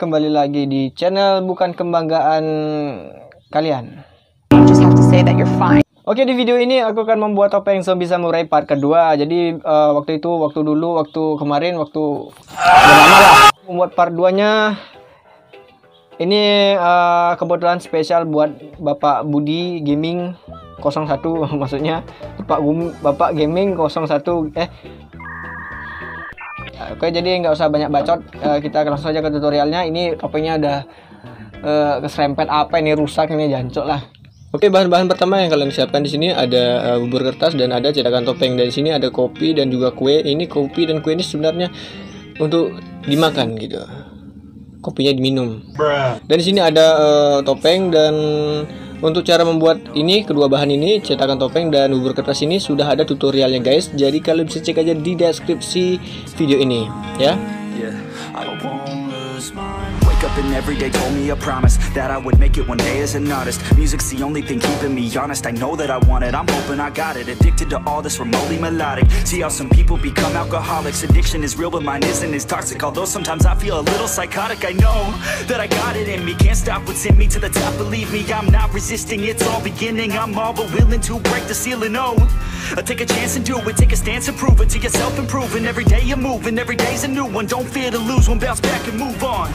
kembali lagi di channel bukan kebanggaan kalian. Just have to say that you're fine. Oke, di video ini aku akan membuat topeng zombie samurai part kedua. Jadi waktu kemarin udah lama lah membuat part 2-nya. Ini kebetulan spesial buat Bapak Budi Gaming 01 maksudnya Bapak Gaming 01 Oke, jadi nggak usah banyak bacot, kita langsung aja ke tutorialnya. Ini topengnya udah keserempet apa ini, rusak ini, jancok lah. Oke, bahan-bahan pertama yang kalian siapkan di sini ada bubur kertas dan ada cetakan topeng. Dari sini ada kopi dan juga kue. Ini kopi dan kue ini sebenarnya untuk dimakan gitu. Kopinya diminum. Dan di sini ada topeng. Dan untuk cara membuat ini, kedua bahan ini, cetakan topeng dan bubur kertas ini sudah ada tutorialnya guys. Jadi kalian bisa cek aja di deskripsi video ini ya. Up and every day told me a promise that I would make it one day as an artist. Music's the only thing keeping me honest. I know that I want it, I'm hoping I got it. Addicted to all this remotely melodic. See how some people become alcoholics. Addiction is real but mine isn't as toxic. Although sometimes I feel a little psychotic. I know that I got it in me. Can't stop what's in me to the top. Believe me, I'm not resisting. It's all beginning. I'm all but willing to break the ceiling. Oh, take a chance and do it. Take a stance and prove it to yourself. Improving every day you're moving. Every day's a new one. Don't fear to lose one. Bounce back and move on.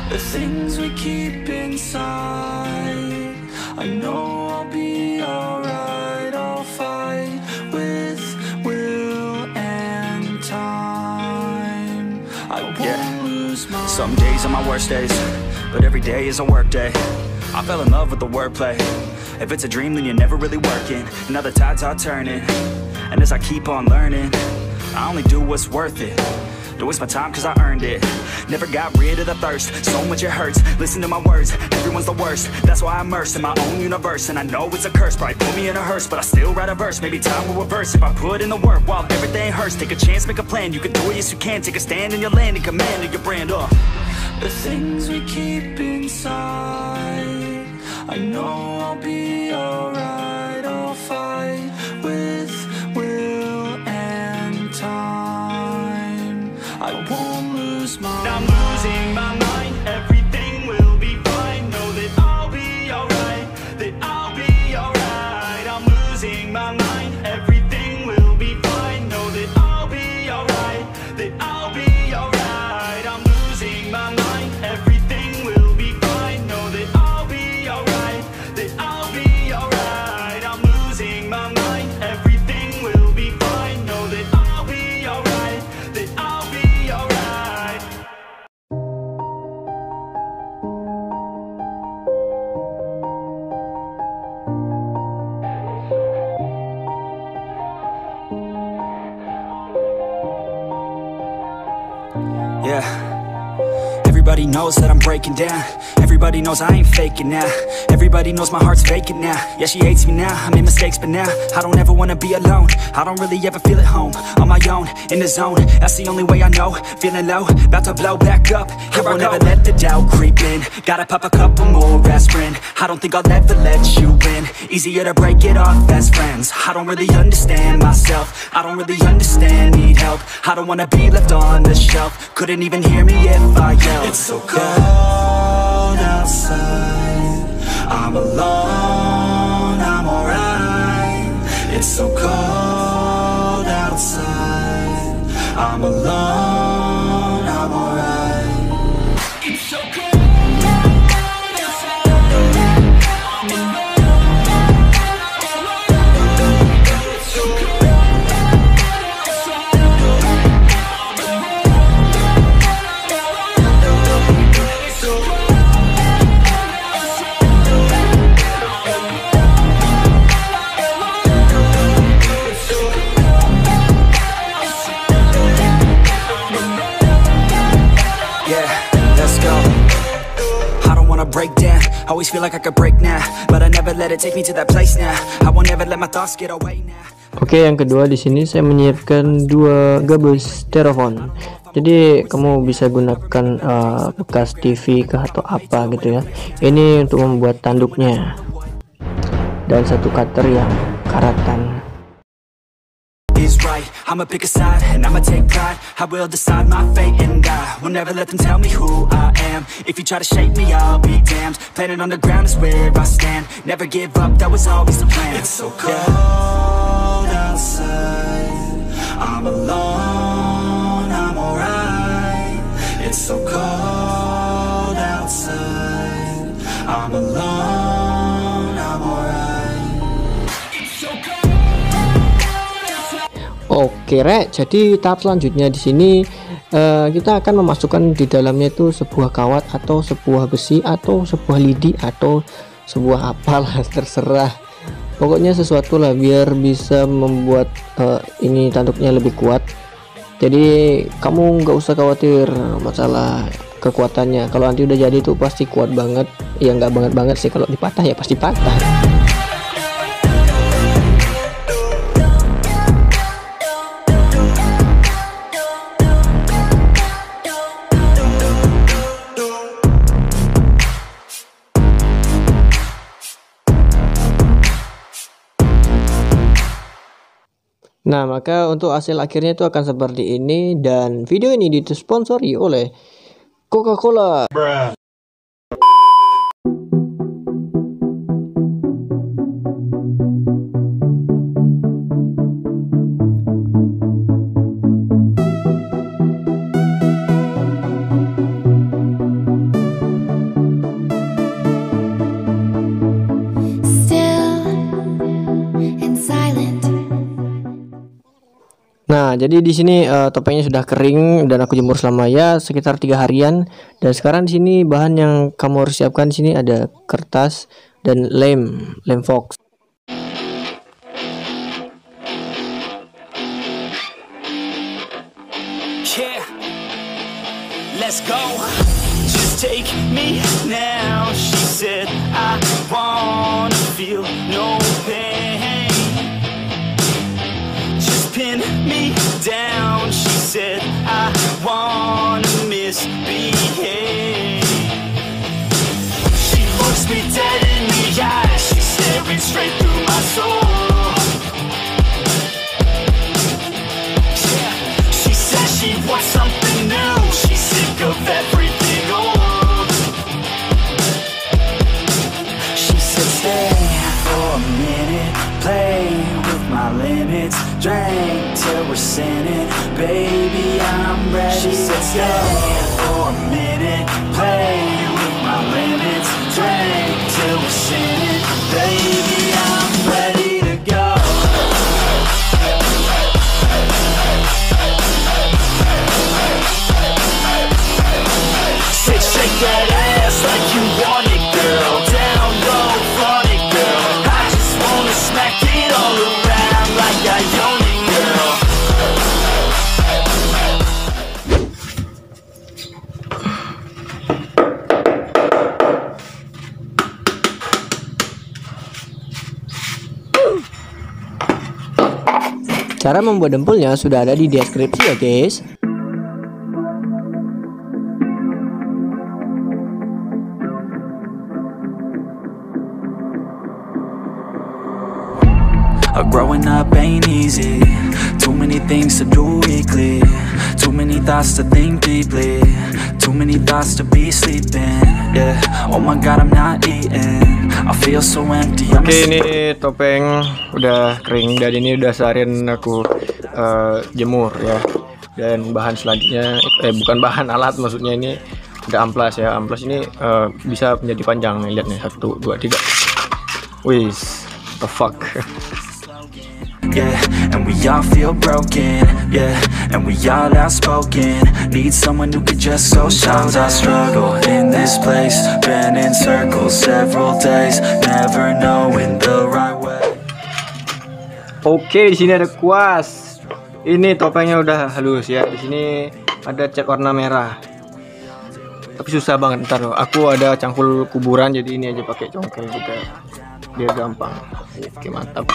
The things we keep inside, I know I'll be alright. I'll fight with will and time. I won't lose my... Some days are my worst days, but every day is a work day. I fell in love with the wordplay. If it's a dream then you're never really working. Now the tides are turning, and as I keep on learning, I only do what's worth it. Don't waste my time cause I earned it. Never got rid of the thirst, so much it hurts. Listen to my words, everyone's the worst. That's why I'm immersed in my own universe. And I know it's a curse, probably put me in a hearse, but I still write a verse. Maybe time will reverse if I put in the work while everything hurts. Take a chance, make a plan, you can do it, yes you can. Take a stand in your land and command of your brand. The things we keep inside, I know I'll be alright. I'll fight with will and time. I won't lose my mind. I'm losing my mind. Everything will be fine. Know that I'll be alright. That I'll be alright. I'm losing my mind. Everything will be fine. Know that I'll be alright. That I'll be alright. I'm losing my mind. Everything will be fine. Know that I'll be alright. That I'll be alright. I'm losing my mind. Everything will be fine. Know that I'll be alright. That I'll be alright. Yeah. Everybody knows that I'm breaking down. Everybody knows I ain't faking now. Everybody knows my heart's vacant now. Yeah, she hates me now, I made mistakes but now I don't ever wanna be alone. I don't really ever feel at home. On my own, in the zone, that's the only way I know. Feeling low, about to blow back up. Here I won't ever let the doubt creep in. Gotta pop a couple more aspirin. I don't think I'll ever let you in. Easier to break it off best friends. I don't really understand myself. I don't really understand, need help. I don't wanna be left on the shelf. Couldn't even hear me if I yelled. It's so cold outside. I'm alone, I'm alright. It's so cold outside. I'm alone, I'm alright. It's so cold. Break down, always feel like I could break now, but I never let it take me to that place now. I won't ever let my thoughts get away now. Oke, yang kedua di sini saya menyiapkan 2 gabus styrofoam. Jadi kamu bisa gunakan bekas TV kah atau apa gitu ya. Ini untuk membuat tanduknya. Dan 1 cutter yang karatan. Is right. I'ma pick a side and I'ma take pride. I will decide my fate and I will never let them tell me who I am. If you try to shake me, I'll be damned. Planet on the ground is where I stand. Never give up, that was always the plan. It's so cold outside, I'm alone, I'm alright. It's so cold outside, I'm alone, I'm alright. It's so cold outside. Oke, Rek. Jadi tahap selanjutnya di sini kita akan memasukkan di dalamnya itu sebuah kawat atau sebuah besi atau sebuah lidi atau sebuah apalah, terserah. Pokoknya sesuatu lah biar bisa membuat ini tanduknya lebih kuat. Jadi kamu nggak usah khawatir masalah kekuatannya. Kalau nanti udah jadi itu pasti kuat banget. Ya nggak banget sih, kalau dipatah ya pasti patah. Nah, maka untuk hasil akhirnya itu akan seperti ini, dan video ini disponsori oleh Coca-Cola. Nah, jadi di sini topengnya sudah kering dan aku jemur selama ya sekitar 3 harian. Dan sekarang di sini bahan yang kamu harus siapkan di sini ada kertas dan lem fox. Yeah, let's go. Just take me now. She said I wanna feel no pain. Pin me down, she said I wanna misbehave. She looks me dead in the eyes, she's staring straight through my soul. Yeah, she says she wants something new, she's sick of everything old. She said stay for a minute, play with my limits, drink till we're sinning, baby I'm ready. She said stay for a minute, play with my limits, drink till we're sinning, baby I'm ready to go. Say shake that ass like you want it, girl, down low, front it, girl, I just wanna smack it all around like I own it, girl. Cara membuat dempulnya sudah ada di deskripsi ya guys. Growing up ain't easy. Too many things to do weekly. Too many thoughts to think deeply. Too many thoughts to be sleeping. Yeah. Oh my god, I'm not eating. I feel so empty. Oke, ini topeng udah kering dan ini udah seharian aku jemur ya. Dan bahan selanjutnya bukan bahan alat, maksudnya ini udah amplas ya. Amplas ini bisa menjadi panjang nih, lihat nih, 1, 2, 3. Wis, the fuck. Yeah, and we all feel broken. Yeah, and we all outspoken. Need someone who could just so sometimes I struggle in this place. Been in circles several days, never knowing the right way. Oke, di sini ada kuas. Ini topengnya udah halus ya. Di sini ada cat warna merah. Tapi susah banget ntar loh. Aku ada cangkul kuburan, jadi ini aja pakai congkel juga. Biar gampang. Oke, mantap.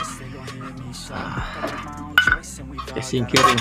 Oke, singkirin.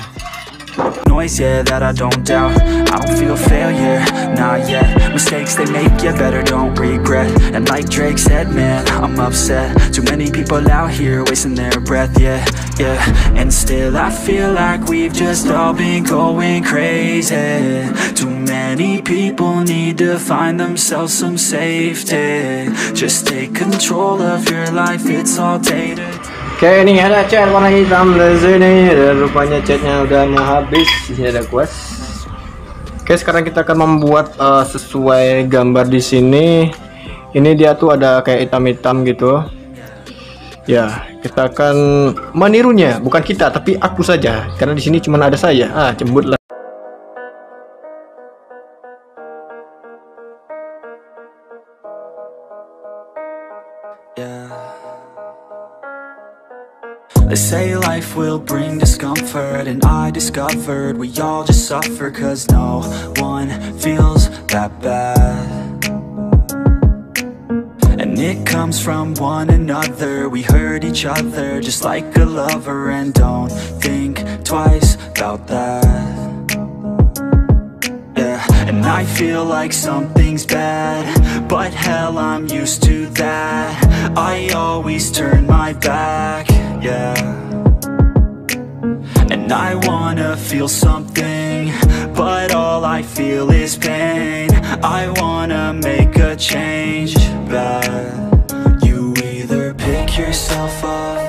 No, noise, yeah, that I don't doubt. I don't feel failure, not yet. Mistakes they make, yeah, better don't regret. And like Drake said, man, I'm upset. Too many people out here wasting their breath, yeah, yeah. And still I feel like we've just all been going crazy. Too many people need to find themselves some safety. Just take control of your life, it's all dated. Oke, ini ada cat warna hitam di sini dan rupanya catnya udah mau habis. Ini ada kuas. Oke, sekarang kita akan membuat sesuai gambar di sini. Ini dia tuh ada kayak hitam-hitam gitu. Ya, kita akan menirunya, bukan kita tapi aku saja, karena di sini cuma ada saya. Jembut lah. They say life will bring discomfort, and I discovered we all just suffer, cause no one feels that bad. And it comes from one another, we hurt each other just like a lover, and don't think twice about that. Yeah, and I feel like something's bad, but hell, I'm used to that. I always turn my back, yeah. And I wanna feel something, but all I feel is pain. I wanna make a change, but you either pick yourself up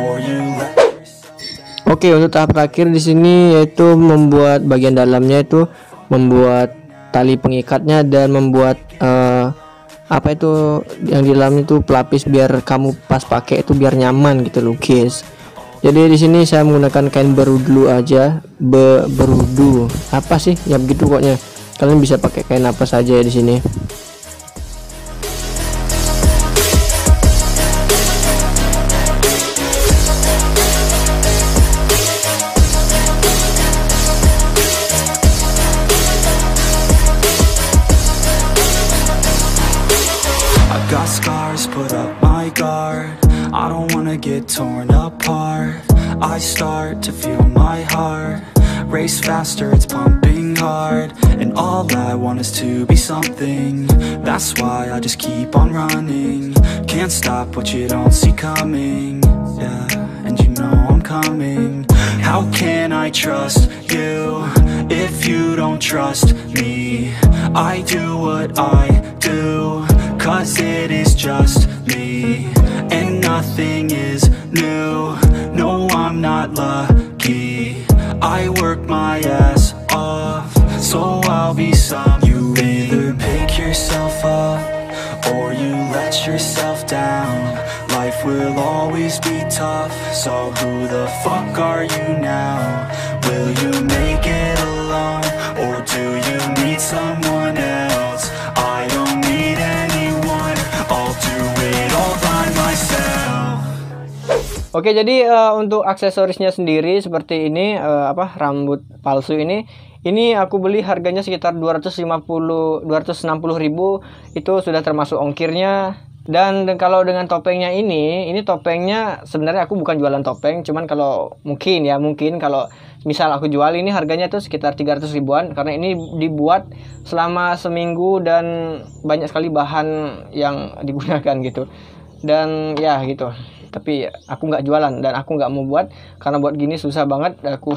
or you let yourself. Oke, untuk tahap terakhir di sini yaitu membuat bagian dalamnya itu membuat tali pengikatnya dan membuat apa itu yang di dalam itu pelapis biar kamu pas pakai itu biar nyaman gitu loh guys. Jadi di sini saya menggunakan kain berudu aja, berudu apa sih ya begitu pokoknya. Kalian bisa pakai kain apa saja ya di sini. Got scars, put up my guard. I don't wanna get torn apart. I start to feel my heart race faster, it's pumping hard. And all I want is to be something. That's why I just keep on running. Can't stop what you don't see coming. Yeah, and you know I'm coming. How can I trust you if you don't trust me? I do what I do, cause it is just me, and nothing is new. No, I'm not lucky. I work my ass off, so I'll be some. You either pick yourself up or you let yourself down. Life will always be tough, so who the fuck are you now? Will you make it alone, or do you need someone else? I don't need anyone, I'll do it all by myself. Oke, jadi untuk aksesorisnya sendiri seperti ini, rambut palsu ini aku beli harganya sekitar 260.000 itu sudah termasuk ongkirnya. Dan kalau dengan topengnya ini topengnya sebenarnya aku bukan jualan topeng, cuman kalau mungkin kalau misal aku jual ini harganya tuh sekitar 300 ribuan, karena ini dibuat selama seminggu dan banyak sekali bahan yang digunakan gitu. Dan ya gitu, tapi aku nggak jualan dan aku nggak mau buat, karena buat gini susah banget. Aku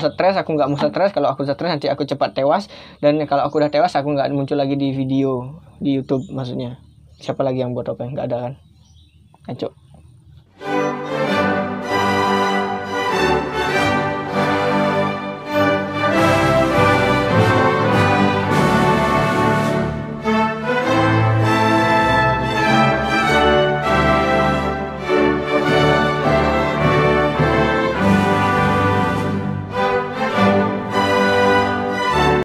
nggak mau stres. Kalau aku stres nanti aku cepat tewas, dan kalau aku udah tewas aku nggak muncul lagi di video di YouTube. Maksudnya siapa lagi yang buat topeng? Nggak ada kan, ayo.